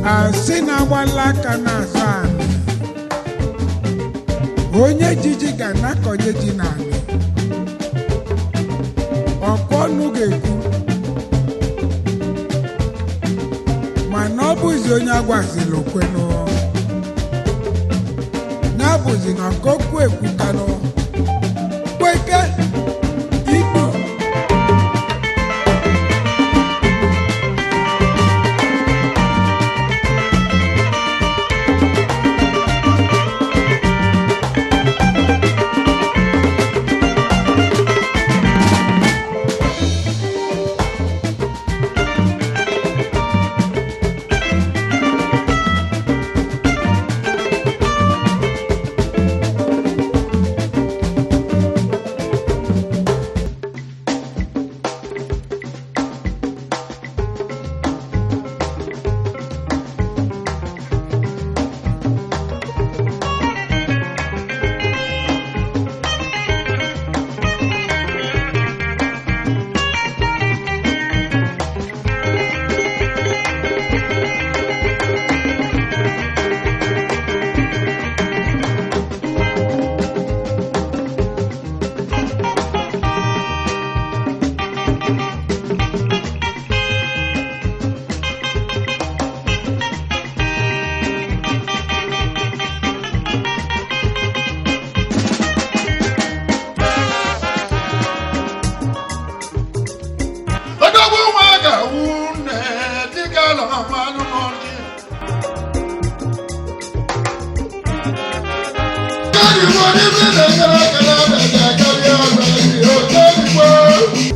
Asina wala kana sana. Onye jiji gana konye jinani. Okonu geku. Manobuzi onye agwazilo kweno. Nabuzi na koku ekukano. Kweke. Ibu.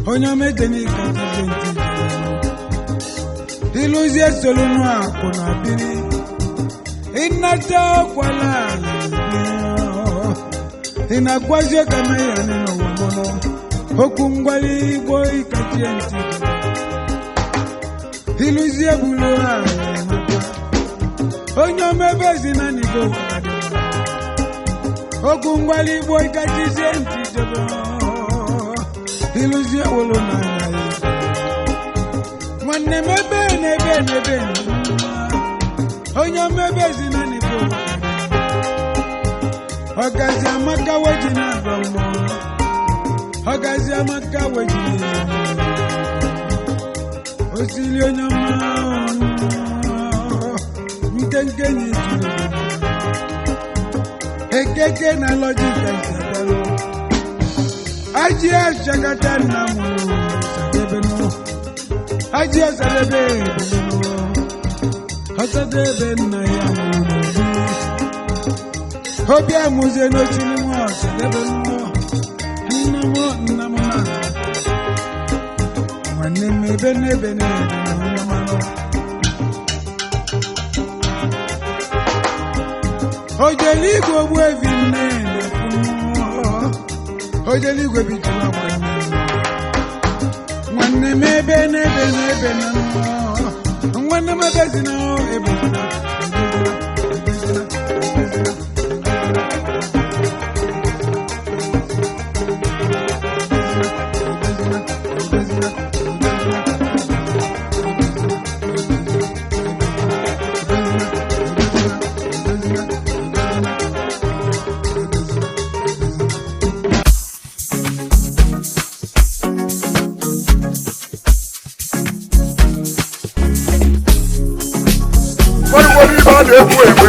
Onyame teni kanti Diluzie soluno akona bini Inata kwala Inakwazio kama ya neno wamono Okungwali boy katienti Diluzie buloa Onyame bezi na nigo Okungwali boy katienti Iluzie wolo na nai Mwane mebe Onya mebe zinani bo Ogazi amaka wajina gomo Ogazi amaka wajina Osili onyama Mkengenyi jino Ekeke na logika isabelo Aji ashagata namu Sadebeno Aji asadebe Beno Asadebe na yamu Hobi amuze no chinimo Sadebeno Namo na Waneme bene Namano Ojeli go wevine Ojeli go bituma Mwane mebe na Mwane mabezi na ebuna What